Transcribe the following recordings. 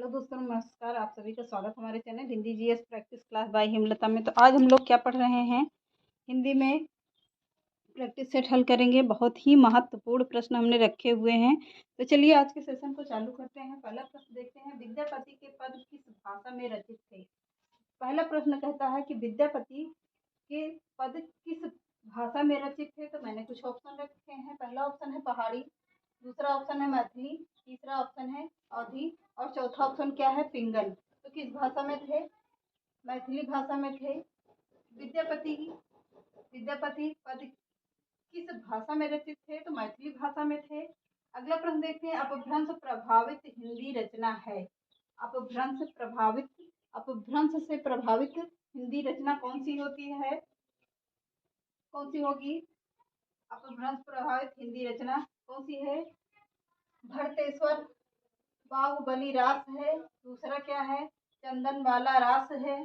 Hello दोस्तों, नमस्कार। आप सभी का स्वागत हमारे channel Hindi GS practice class by Himlata में। तो आज हम लोग क्या पढ़ रहे हैं? हिंदी में प्रैक्टिस सेट हल करेंगे। बहुत ही महत्वपूर्ण प्रश्न हमने रखे हुए हैं। तो चलिए आज के सेशन को चालू करते हैं। पहला प्रश्न देखते हैं, विद्यापति के पद किस भाषा में रचित थे? पहला प्रश्न कहता है कि विद्यापति के पद किस भाषा में रचित थे। तो मैंने कुछ ऑप्शन रखे हैं। पहला ऑप्शन है पहाड़ी, दूसरा ऑप्शन है मैथिली, तीसरा ऑप्शन है अवधी और चौथा ऑप्शन क्या है? पिंगल। तो किस भाषा में थे? मैथिली भाषा में थे। विद्यापति पद किस भाषा में रचित थे? तो मैथिली भाषा में थे। अगला प्रश्न देखते हैं, अपभ्रंश प्रभावित हिंदी रचना है। अपभ्रंश से प्रभावित हिंदी रचना कौन सी होती है? कौन सी होगी? अपभ्रंश प्रभावित हिंदी रचना कौन सी है? भरतेश्वर बाहुबली रास है। दूसरा क्या है? चंदनवाला रास है।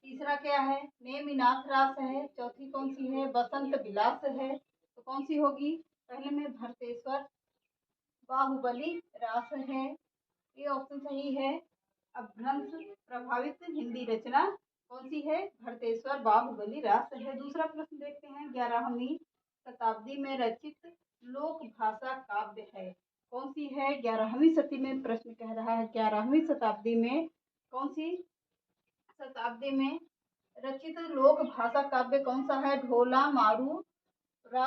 तीसरा क्या है? नेमिनाथ रास है। चौथी कौन सी है? बसंत विलास है। तो कौन सी होगी? पहले में भरतेश्वर बाहुबली रास है, ये ऑप्शन सही है। अपभ्रंश प्रभावित हिंदी रचना कौन सी है? भरतेश्वर बाहुबली रास है। दूसरा प्रश्न देखते हैं, 11वीं शताब्दी में रचित लोक भाषा काव्य है। कौन सी है? 11वीं शताब्दी में प्रश्न कह रहा है 11वीं शताब्दी में कौन सी शताब्दी में रचित लोक भाषा काव्य कौन सा है? ढोला मारू रा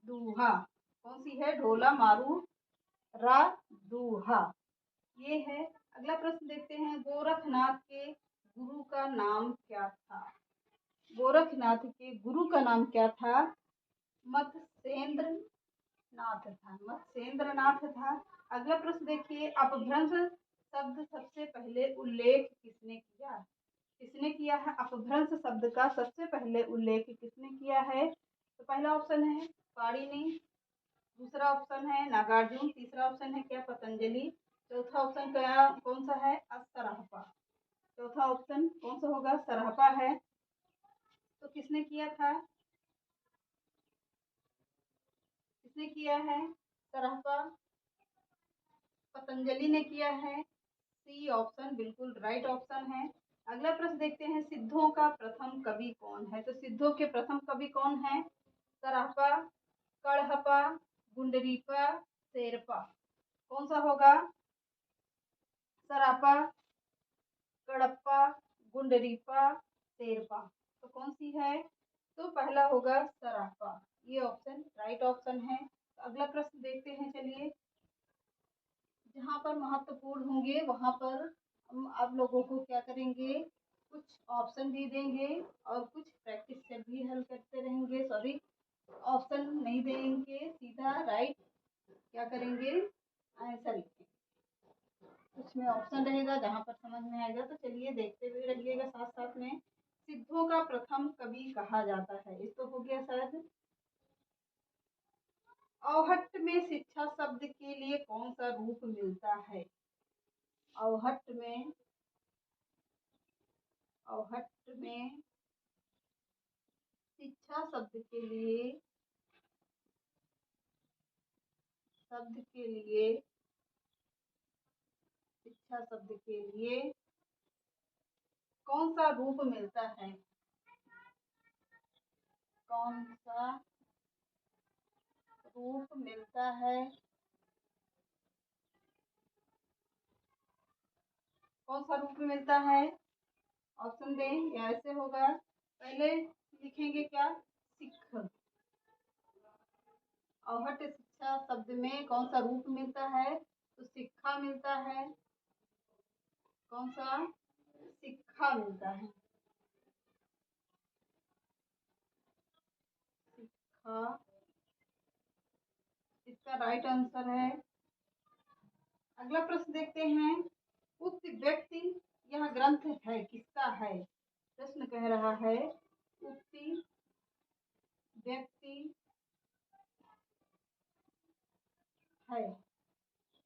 दूहा। कौन सी है? ढोला मारू रा दूहा, ये है। अगला प्रश्न देखते हैं, गोरखनाथ के गुरु का नाम क्या था? गोरखनाथ के गुरु का नाम क्या था? मत्स्येंद्र नाथ था। अगला प्रश्न देखिए, अपभ्रंश शब्द सबसे पहले उल्लेख किसने किया? किसने किया है? अपभ्रंश शब्द का सबसे पहले उल्लेख किसने किया है? तो पहला ऑप्शन है पाणिनि, दूसरा ऑप्शन है नागार्जुन, तीसरा ऑप्शन है क्या? पतंजलि, चौथा ऑप्शन क्या कौन सा है? असरहपा। चौथा ऑप्शन कौन सा होगा? सरहपा है। तो किसने किया था? किसने किया है? सरहपा पतंजलि ने किया है। सी ऑप्शन बिल्कुल राइट ऑप्शन है। अगला प्रश्न देखते हैं, सिद्धों का प्रथम कवि कौन है? तो सिद्धों के प्रथम कवि कौन है? सरहपा, कड़हपा, गुंडरीपा, शेरपा। कौन सा होगा? सरापा, कड़प्पा, गुंडरीपा, शेरपा। तो कौन सी है? तो पहला होगा सरापा, ये ऑप्शन राइट ऑप्शन है। तो अगला प्रश्न देखते हैं। चलिए, जहाँ पर महत्वपूर्ण होंगे वहां पर हम आप लोगों को क्या करेंगे? कुछ ऑप्शन भी देंगे और कुछ प्रैक्टिस से भी हल करते रहेंगे। सॉरी, ऑप्शन नहीं देंगे, सीधा राइट क्या करेंगे? आंसर लिखेंगे। कुछ में ऑप्शन रहेगा, जहाँ पर समझ में आएगा। तो चलिए देखते हुए रहिएगा साथ साथ में। सिद्धों का प्रथम कवि कहा जाता है, ये तो हो गया शायद। औहट में शिक्षा शब्द के लिए कौन सा रूप मिलता है? औहट में शिक्षा शब्द के लिए शिक्षा शब्द के लिए कौन सा रूप मिलता है? कौन सा रूप मिलता है? कौन सा रूप मिलता है? ऑप्शन दें या ऐसे होगा? पहले लिखेंगे क्या? सिख। औहट शिक्षा शब्द में कौन सा रूप मिलता है? तो सिक्खा मिलता है। कौन सा? सिक्खा मिलता है। सिक्खा इसका राइट आंसर है। अगला प्रश्न देखते हैं, उक्त व्यक्ति यह ग्रंथ है किसका है? प्रश्न कह रहा है, उक्त व्यक्ति है,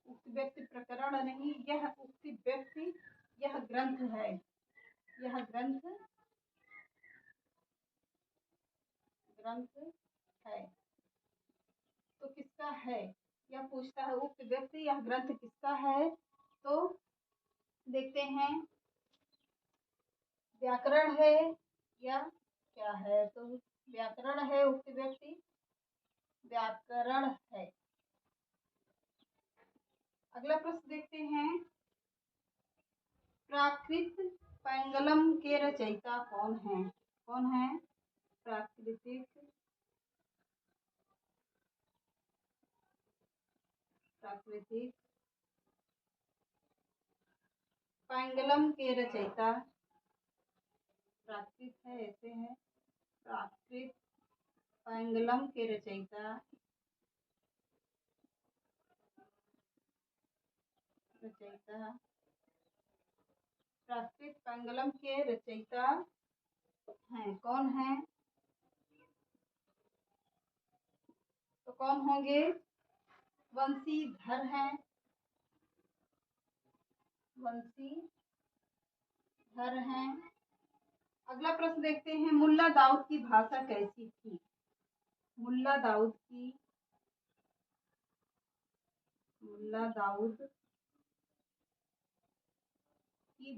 उक्त व्यक्ति प्रकरण नहीं, यह उक्त व्यक्ति यह ग्रंथ है, यह ग्रंथ है। तो किसका है? यह पूछता है, उक्त व्यक्ति यह ग्रंथ किसका है? तो देखते हैं व्याकरण है या क्या है। तो व्याकरण है उक्त व्यक्ति, व्याकरण है। अगला प्रश्न देखते हैं, प्राकृत पैंगलम के रचयिता कौन है? कौन है प्राकृतिक पैंगलम के रचयिता? प्राकृत है ऐसे है, प्राकृत पैंगलम के रचयिता प्राकृत पैंगलम के रचयिता हैं, कौन है? तो कौन होंगे? वंशीधर हैं, वंशीधर हैं। अगला प्रश्न देखते हैं, मुल्ला दाऊद की भाषा कैसी थी? मुल्ला दाऊद की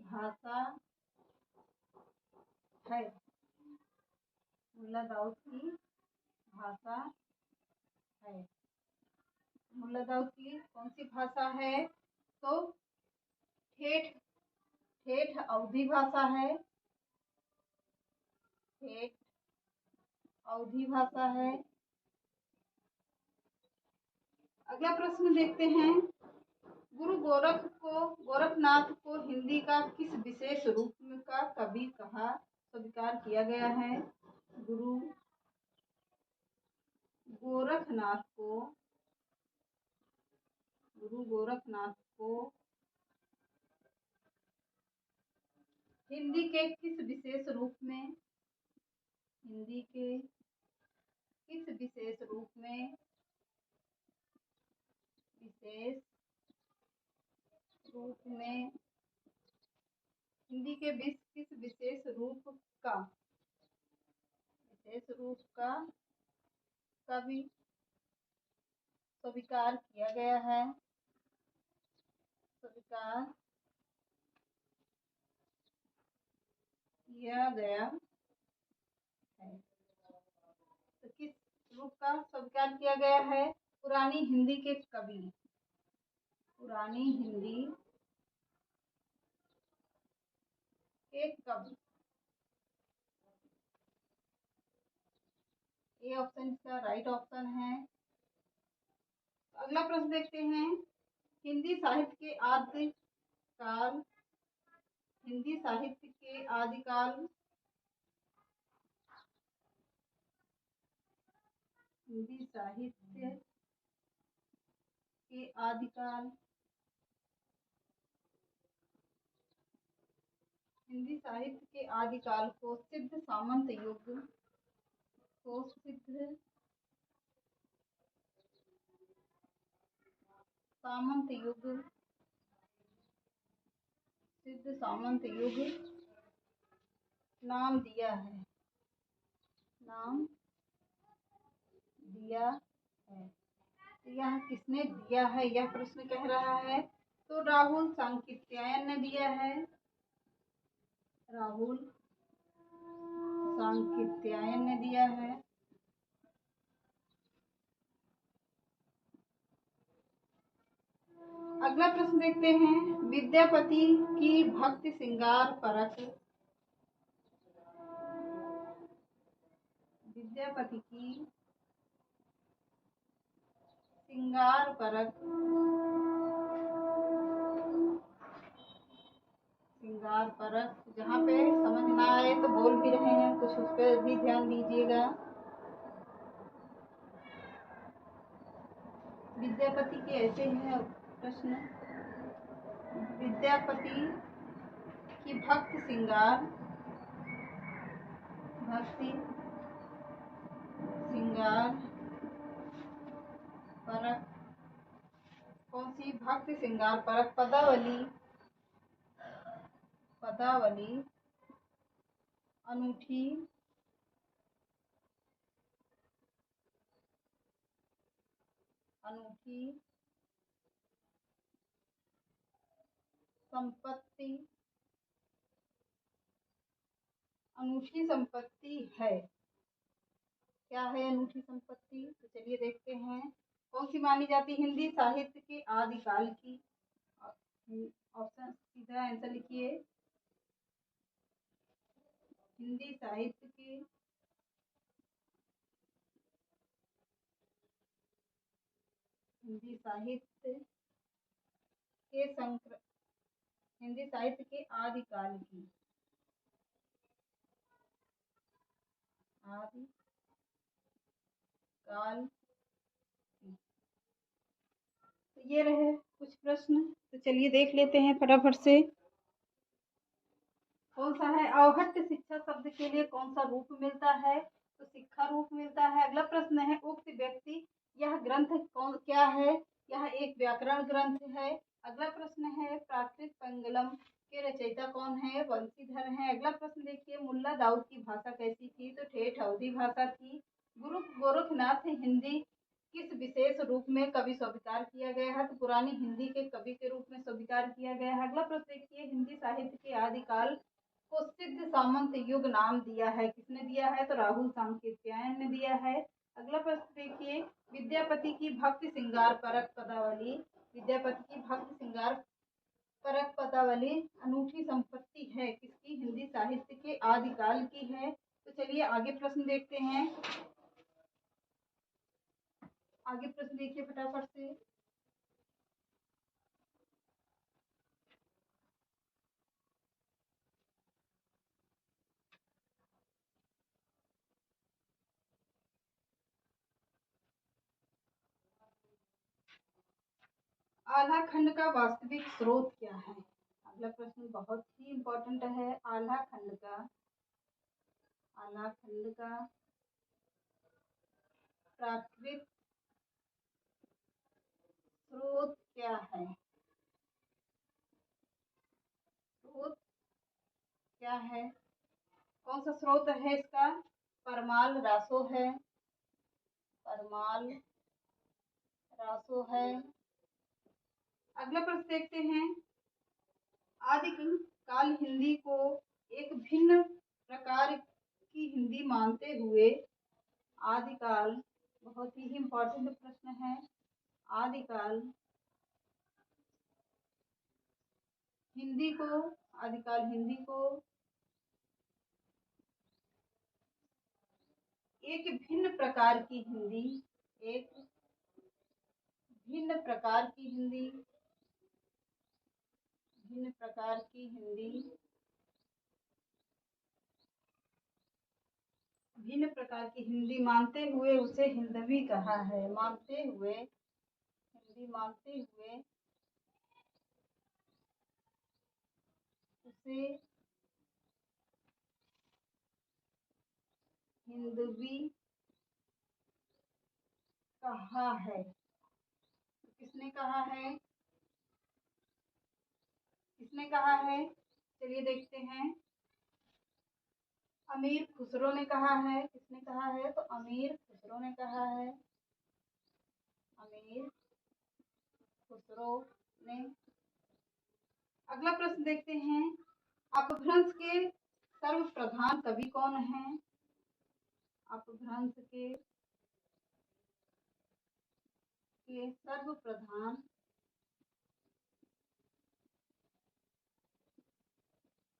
भाषा है, मुल्ला दाऊद की भाषा है। मुल्ला दाऊद की कौन सी भाषा है? तो ठेठ अवधी भाषा है, ठेठ अवधी भाषा है। अगला प्रश्न देखते हैं, गुरु गोरखनाथ को हिंदी का किस विशेष रूप का कवि कहा स्वीकार किया गया है? गुरु गोरखनाथ को हिंदी के किस विशेष रूप में हिंदी के किस विशेष रूप का कवि स्वीकार किया गया है? तो किस रूप का स्वीकार किया गया है? पुरानी हिंदी के कवि, पुरानी हिंदी के कवि। ये ऑप्शन इसका राइट ऑप्शन है। अगला प्रश्न देखते हैं, हिंदी साहित्य के आदिकाल हिंदी साहित्य के आदिकाल हिंदी साहित्य के आदिकाल को सिद्ध सामंत युग नाम दिया है। यह किसने दिया है, यह प्रश्न कह रहा है? तो राहुल सांकृत्यायन ने दिया है, राहुल सांकृत्यायन ने दिया है। अगला प्रश्न देखते हैं, विद्यापति की भक्ति श्रृंगार परक जहाँ पे समझ ना आए तो बोल भी रहे हैं, कुछ उस पर भी ध्यान दीजिएगा। विद्यापति के ऐसे हैं प्रश्न, विद्यापति की भक्ति श्रृंगार परक कौन सी भक्ति श्रृंगार परक? पदावली अनूठी संपत्ति अनूठी संपत्ति है? क्या है अनूठी संपत्ति? तो चलिए देखते हैं। कौन सी मानी जाती हिंदी साहित्य के आदिकाल की? ऑप्शन सीधा आंसर लिखिए। हिंदी साहित्य के हिंदी साहित्य के आदिकाल की तो ये रहे कुछ प्रश्न। तो चलिए देख लेते हैं फटाफट से। कौन सा है? अवहट्ट शिक्षा शब्द के लिए कौन सा रूप मिलता है? तो शिक्षा रूप मिलता है। अगला प्रश्न है उक्त व्यक्ति यह ग्रंथ क्या है? यह एक व्याकरण ग्रंथ है। अगला प्रश्न है प्राकृत पंगलम के रचयिता कौन है? बंशीधर हैं। अगला प्रश्न देखिए मुल्ला दाऊद की भाषा कैसी थी? तो ठेठ अवधी भाषा थी। गुरु गोरखनाथ हिंदी किस विशेष रूप में कवि स्वीकार किया गया है? तो पुरानी हिंदी के कवि के रूप में स्वीकार किया गया है। अगला प्रश्न देखिए हिंदी साहित्य के आदिकाल को सिद्ध सामंत युग नाम दिया है। किसने दिया है? तो राहुल सांकृत्यायन ने दिया है। अगला प्रश्न देखिए विद्यापति की भक्ति श्रृंगार परक पदावली अनूठी संपत्ति है किसकी? हिंदी साहित्य के आदिकाल की है। तो चलिए आगे प्रश्न देखते हैं। आगे प्रश्न देखिए फटाफट से। आल्हा खंड का वास्तविक स्रोत क्या है? अगला प्रश्न बहुत ही इम्पोर्टेंट है। आल्हा खंड का प्राकृत स्रोत क्या है? स्रोत क्या है? कौन सा स्रोत है इसका? परमाल रासो है। अगला प्रश्न देखते हैं। आदिकाल हिंदी को एक भिन्न प्रकार की हिंदी मानते हुए आदिकाल बहुत ही इम्पोर्टेंट प्रश्न है। आदिकाल हिंदी को एक भिन्न प्रकार की हिंदी मानते हुए उसे हिंदवी कहा है। उसे हिंदवी कहा है। किसने कहा है? चलिए देखते हैं। अमीर खुसरो ने कहा है। किसने कहा है? तो अमीर खुसरो ने कहा है। अगला प्रश्न देखते हैं। अपभ्रंश के सर्वप्रधान कवि कौन है? अपभ्रंश के सर्वप्रधान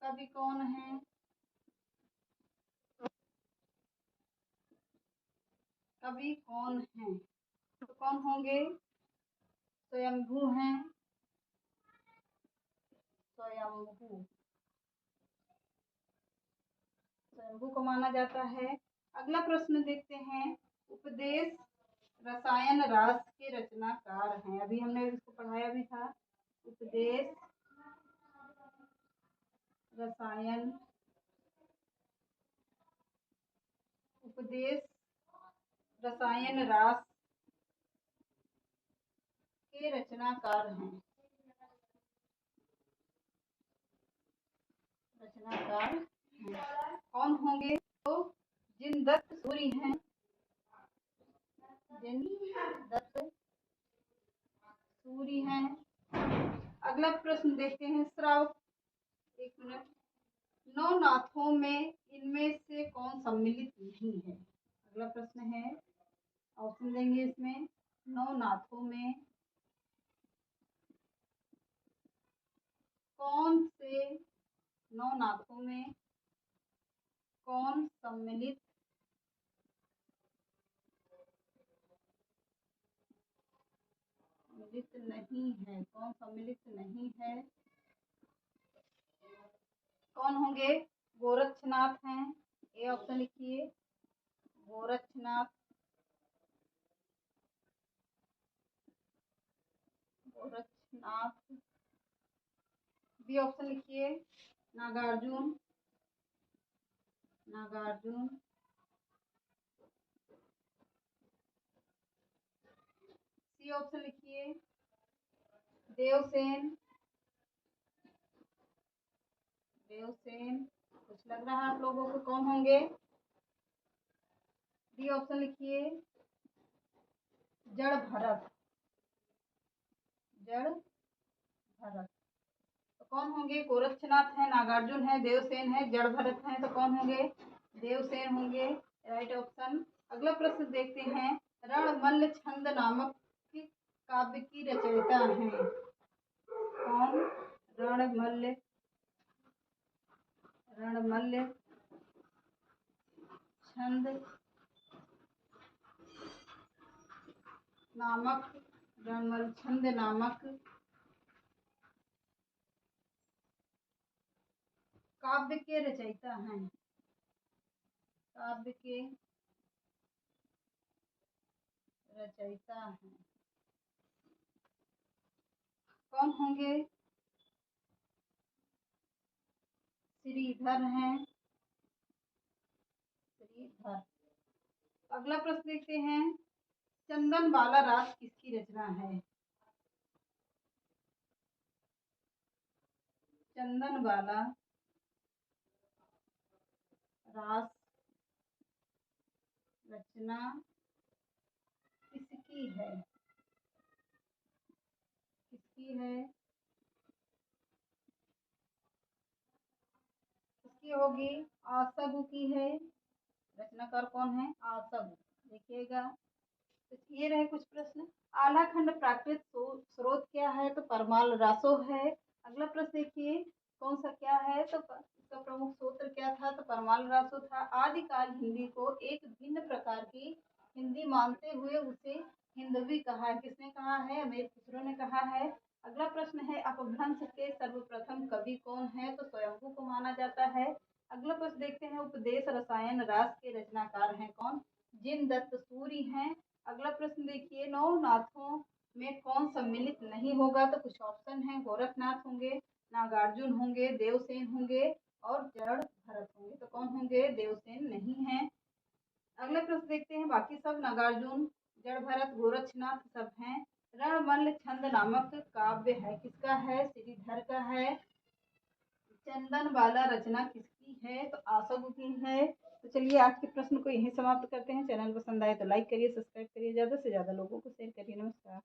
कवि कौन है? तो कौन होंगे? स्वयंभू हैं। स्वयंभू को माना जाता है। अगला प्रश्न देखते हैं। उपदेश रसायन रास के रचनाकार हैं। अभी हमने इसको पढ़ाया भी था। उपदेश रसायन रास के रचनाकार हैं। कौन होंगे? तो जिनदत्त सूरी हैं। अगला अगला प्रश्न देखते हैं श्रावक। एक मिनट। 9 नाथों में इनमें से कौन सम्मिलित नहीं है? अगला प्रश्न है, ऑप्शन देंगे इसमें। 9 नाथों में कौन से 9 नाथों में कौन सम्मिलित नहीं है? कौन सम्मिलित नहीं है? कौन होंगे? गोरक्षनाथ हैं, ये ऑप्शन लिखिए, गोरक्षनाथ। गोरक्षनाथ। बी ऑप्शन लिखिए, नागार्जुन। नागार्जुन। सी ऑप्शन लिखिए, देवसेन। देवसेन। कुछ लग रहा है आप लोगों को कौन होंगे? डी ऑप्शन लिखिए, जड़ भरत। जड़ भरत। तो कौन होंगे? गोरक्षनाथ है, नागार्जुन है, देवसेन है, जड़ भरत है, तो कौन होंगे? देवसेन होंगे, राइट ऑप्शन। अगला प्रश्न देखते हैं, रणमल्ल छंद नामक काव्य की रचयिता हैं कौन? रणमल्ल। रणमल्ल छंद नामक, रणमल्ल छंद नामक काव्य के रचयिता हैं। काव्य के रचयिता हैं कौन होंगे? श्रीधर हैं, श्रीधर। अगला प्रश्न देखते हैं, चंदन बाला रास किसकी रचना है? चंदन बाला रास रचना किसकी है? किसकी है? किसकी होगी? आसगु की है। रचनाकार कौन है? आसगु। देखिएगा, तो ये रहे कुछ प्रश्न। आलाखंड प्राकृत स्रोत क्या है? तो परमाल रासो है। अगला प्रश्न देखिए, कौन सा क्या है? तो इसका प्रमुख सूत्र क्या था? तो परमाल रासो था। आदिकाल हिंदी को एक भिन्न प्रकार की हिंदी मानते हुए उसे हिंदवी कहा है। किसने कहा है? अमीर खुसरो ने कहा है। अगला प्रश्न है, अपभ्रंश के सर्वप्रथम कवि कौन है? तो स्वयंभू को माना जाता है। अगला प्रश्न देखते हैं, उपदेश रसायन रास के रचनाकार हैं कौन? जिनदत्त सूरि हैं। अगला प्रश्न देखिए, 9 नाथों में कौन सम्मिलित नहीं होगा? तो कुछ ऑप्शन है, गोरखनाथ होंगे, नागार्जुन होंगे, देवसेन होंगे और जड़ भरत होंगे। तो कौन होंगे? देवसेन नहीं है। अगला प्रश्न देखते हैं, बाकी सब नागार्जुन, जड़ भरत, गोरक्षनाथ सब हैं। रणमल्ल छंद नामक काव्य है किसका है? श्रीधर का है। चंदन बाला रचना किसकी है? तो आसगु की है। तो चलिए आज के प्रश्न को यहीं समाप्त करते हैं। चैनल पसंद आए तो लाइक करिए, सब्सक्राइब करिए, ज़्यादा से ज़्यादा लोगों को शेयर करिए। नमस्कार।